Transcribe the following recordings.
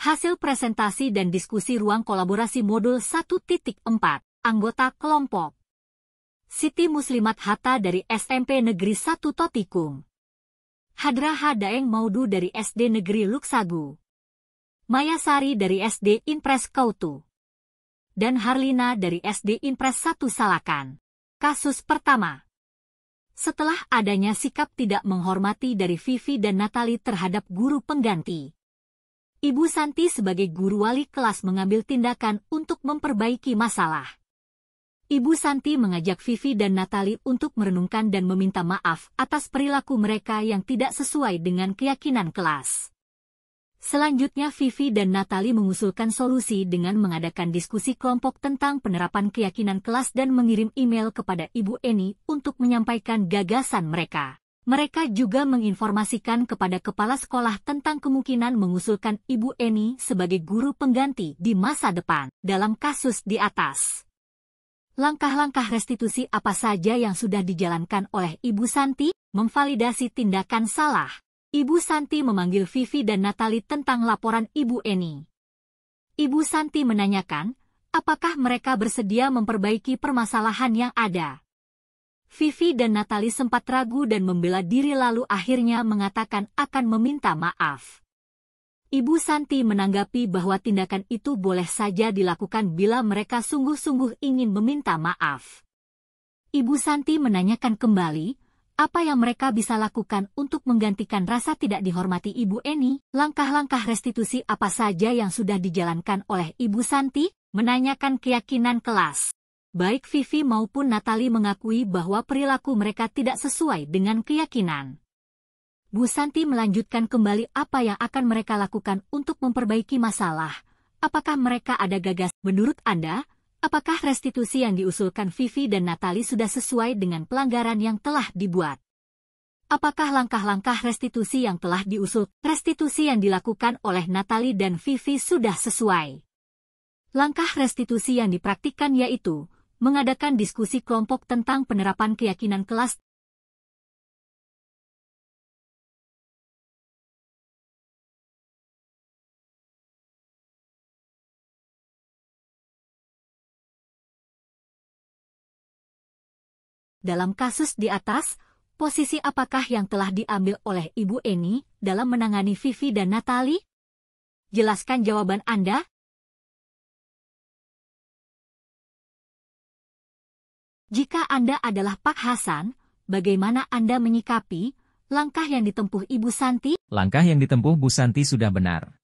Hasil presentasi dan diskusi ruang kolaborasi modul 1.4, anggota kelompok. Siti Muslimat Hatta dari SMP Negeri 1 Totikung. Hadra Hadaeng Maudu dari SD Negeri Luksagu. Maya Sari dari SD Impres Kautu. Dan Harlina dari SD Impres 1 Salakan. Kasus pertama. Setelah adanya sikap tidak menghormati dari Vivi dan Natali terhadap guru pengganti, Ibu Santi sebagai guru wali kelas mengambil tindakan untuk memperbaiki masalah. Ibu Santi mengajak Vivi dan Natali untuk merenungkan dan meminta maaf atas perilaku mereka yang tidak sesuai dengan keyakinan kelas. Selanjutnya Vivi dan Natali mengusulkan solusi dengan mengadakan diskusi kelompok tentang penerapan keyakinan kelas dan mengirim email kepada Ibu Eni untuk menyampaikan gagasan mereka. Mereka juga menginformasikan kepada kepala sekolah tentang kemungkinan mengusulkan Ibu Eni sebagai guru pengganti di masa depan. Dalam kasus di atas, langkah-langkah restitusi apa saja yang sudah dijalankan oleh Ibu Santi? Memvalidasi tindakan salah. Ibu Santi memanggil Vivi dan Natali tentang laporan Ibu Eni. Ibu Santi menanyakan, apakah mereka bersedia memperbaiki permasalahan yang ada. Vivi dan Natali sempat ragu dan membela diri lalu akhirnya mengatakan akan meminta maaf. Ibu Santi menanggapi bahwa tindakan itu boleh saja dilakukan bila mereka sungguh-sungguh ingin meminta maaf. Ibu Santi menanyakan kembali, apa yang mereka bisa lakukan untuk menggantikan rasa tidak dihormati Ibu Eni? Langkah-langkah restitusi apa saja yang sudah dijalankan oleh Ibu Santi? Menanyakan keyakinan kelas. Baik Vivi maupun Natali mengakui bahwa perilaku mereka tidak sesuai dengan keyakinan. Bu Santi melanjutkan kembali apa yang akan mereka lakukan untuk memperbaiki masalah. Apakah mereka ada gagasan? Menurut Anda, apakah restitusi yang diusulkan Vivi dan Natali sudah sesuai dengan pelanggaran yang telah dibuat? Apakah langkah-langkah restitusi yang telah restitusi yang dilakukan oleh Natali dan Vivi sudah sesuai? Langkah restitusi yang dipraktikkan yaitu mengadakan diskusi kelompok tentang penerapan keyakinan kelas. Dalam kasus di atas, posisi apakah yang telah diambil oleh Ibu Eni dalam menangani Vivi dan Natali? Jelaskan jawaban Anda. Jika Anda adalah Pak Hasan, bagaimana Anda menyikapi langkah yang ditempuh Ibu Santi? Langkah yang ditempuh Bu Santi sudah benar.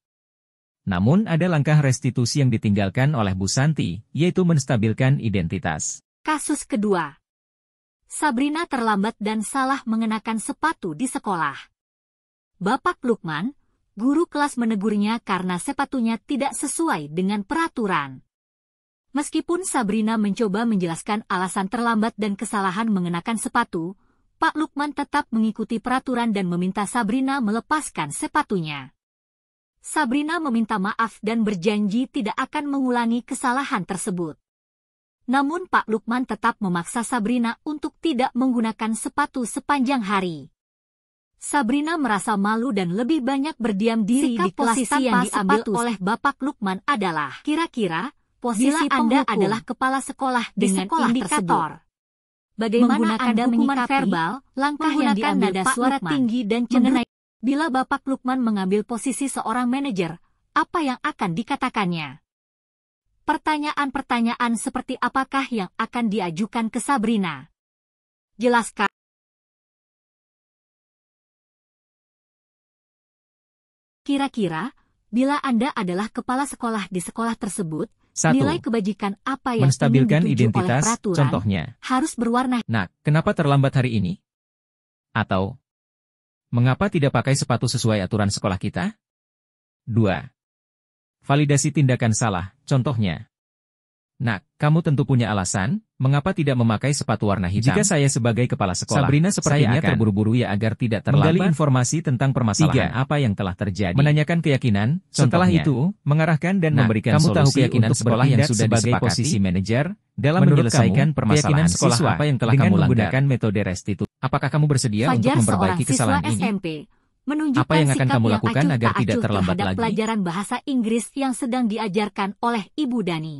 Namun ada langkah restitusi yang ditinggalkan oleh Bu Santi, yaitu menstabilkan identitas. Kasus kedua. Sabrina terlambat dan salah mengenakan sepatu di sekolah. Bapak Lukman, guru kelas menegurnya karena sepatunya tidak sesuai dengan peraturan. Meskipun Sabrina mencoba menjelaskan alasan terlambat dan kesalahan mengenakan sepatu, Pak Lukman tetap mengikuti peraturan dan meminta Sabrina melepaskan sepatunya. Sabrina meminta maaf dan berjanji tidak akan mengulangi kesalahan tersebut. Namun Pak Lukman tetap memaksa Sabrina untuk tidak menggunakan sepatu sepanjang hari. Sabrina merasa malu dan lebih banyak berdiam diri di kelas tanpa sepatu. Oleh Bapak Lukman adalah, kira-kira, posisi Anda adalah kepala sekolah dengan indikator. Bagaimana Anda menyikapi verbal, langkah yang diambil Pak suara Lukman tinggi dan cenderung? Bila Bapak Lukman mengambil posisi seorang manajer, apa yang akan dikatakannya? Pertanyaan-pertanyaan seperti apakah yang akan diajukan ke Sabrina? Jelaskan. Kira-kira, bila Anda adalah kepala sekolah di sekolah tersebut, 1. Nilai kebajikan apa yang menstabilkan ingin dituju oleh identitas, peraturan contohnya. harus berwarna. Nak, kenapa terlambat hari ini? Atau, mengapa tidak pakai sepatu sesuai aturan sekolah kita? 2. Validasi tindakan salah, contohnya. Nak, kamu tentu punya alasan, mengapa tidak memakai sepatu warna hitam? Jika saya sebagai kepala sekolah, Sabrina sepertinya terburu-buru ya agar tidak terlambat. Menggali informasi tentang permasalahan 3. Apa yang telah terjadi. Menanyakan keyakinan, setelah itu, mengarahkan dan memberikan kamu solusi tahu keyakinan untuk sekolah yang sudah sebagai posisi manajer, dalam menyelesaikan permasalahan sekolah siswa apa yang telah dengan kamu menggunakan metode restitusi. Apakah kamu bersedia Fajar, untuk memperbaiki kesalahan ini? SMP, menunjukkan Apa yang akan sikap kamu yang lakukan acuh agar tak tidak acuh terlambat terhadap lagi? pelajaran bahasa Inggris yang sedang diajarkan oleh Ibu Dani.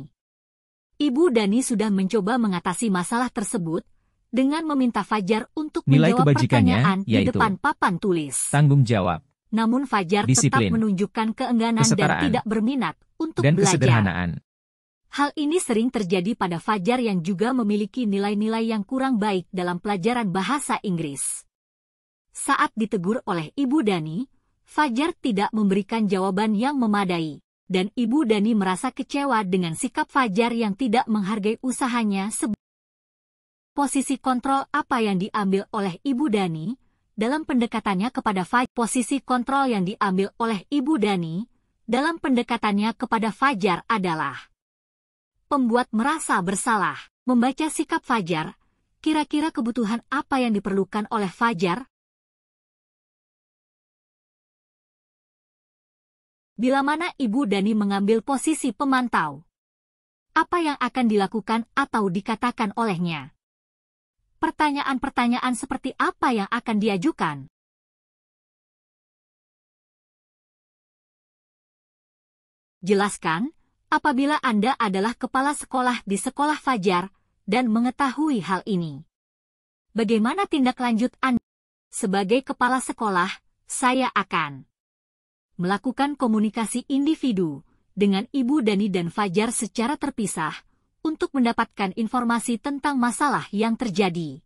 Ibu Dani sudah mencoba mengatasi masalah tersebut dengan meminta Fajar untuk Nilai menjawab kebajikannya, pertanyaan di yaitu depan papan tulis. tanggung jawab, Namun Fajar tetap disiplin, menunjukkan keengganan dan kesetaraan, tidak berminat untuk dan belajar. kesederhanaan. Hal ini sering terjadi pada Fajar yang juga memiliki nilai-nilai yang kurang baik dalam pelajaran bahasa Inggris. Saat ditegur oleh Ibu Dani, Fajar tidak memberikan jawaban yang memadai, dan Ibu Dani merasa kecewa dengan sikap Fajar yang tidak menghargai usahanya. Posisi kontrol apa yang diambil oleh Ibu Dani dalam pendekatannya kepada Fajar? Posisi kontrol yang diambil oleh Ibu Dani dalam pendekatannya kepada Fajar adalah membuat merasa bersalah. Membaca sikap Fajar, kira-kira kebutuhan apa yang diperlukan oleh Fajar? Bila mana Ibu Dani mengambil posisi pemantau, apa yang akan dilakukan atau dikatakan olehnya? Pertanyaan-pertanyaan seperti apa yang akan diajukan? Jelaskan, apabila Anda adalah kepala sekolah di sekolah Fajar dan mengetahui hal ini. Bagaimana tindak lanjut Anda? Sebagai kepala sekolah, saya akan melakukan komunikasi individu dengan Ibu Dani dan Fajar secara terpisah untuk mendapatkan informasi tentang masalah yang terjadi.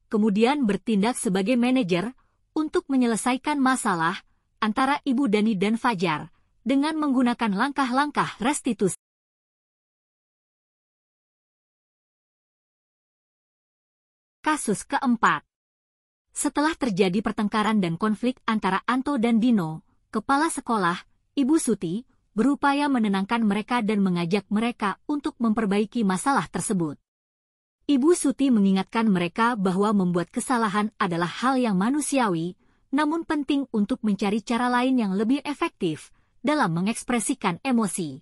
Kemudian bertindak sebagai manajer untuk menyelesaikan masalah antara Ibu Dani dan Fajar dengan menggunakan langkah-langkah restitusi. Kasus keempat. Setelah terjadi pertengkaran dan konflik antara Anto dan Dino, kepala sekolah, Ibu Suti, berupaya menenangkan mereka dan mengajak mereka untuk memperbaiki masalah tersebut. Ibu Suti mengingatkan mereka bahwa membuat kesalahan adalah hal yang manusiawi, namun penting untuk mencari cara lain yang lebih efektif dalam mengekspresikan emosi.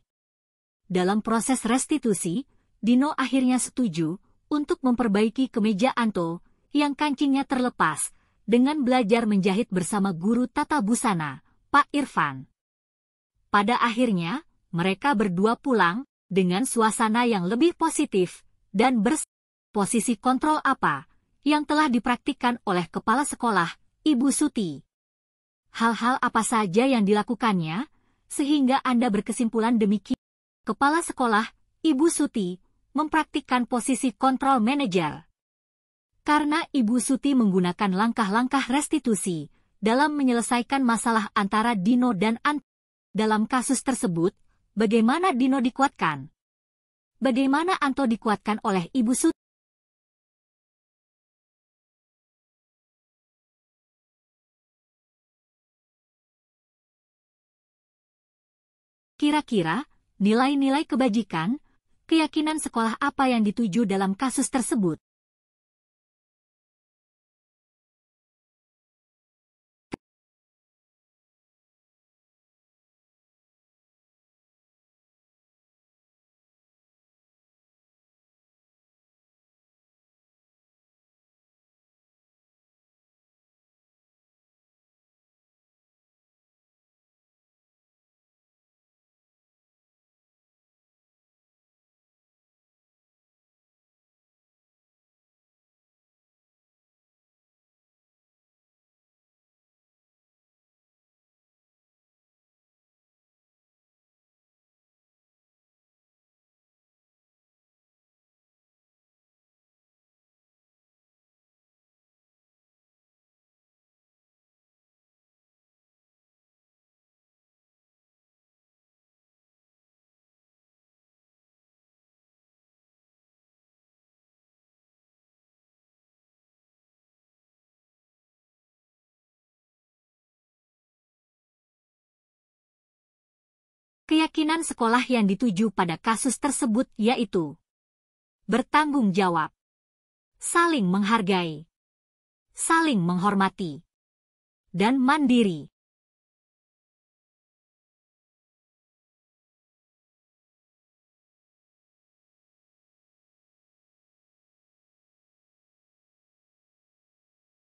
Dalam proses restitusi, Dino akhirnya setuju untuk memperbaiki kemeja Anto yang kancingnya terlepas dengan belajar menjahit bersama guru tata busana, Pak Irfan. Pada akhirnya, mereka berdua pulang dengan suasana yang lebih positif dan posisi kontrol apa yang telah dipraktikkan oleh kepala sekolah, Ibu Suti. Hal-hal apa saja yang dilakukannya, sehingga Anda berkesimpulan demikian. Kepala sekolah, Ibu Suti, mempraktikkan posisi kontrol manajer. Karena Ibu Suti menggunakan langkah-langkah restitusi dalam menyelesaikan masalah antara Dino dan Anto. Dalam kasus tersebut, bagaimana Dino dikuatkan? Bagaimana Anto dikuatkan oleh Ibu Suti? Kira-kira, nilai-nilai kebajikan, keyakinan sekolah apa yang dituju dalam kasus tersebut? Keyakinan sekolah yang dituju pada kasus tersebut yaitu bertanggung jawab, saling menghargai, saling menghormati, dan mandiri.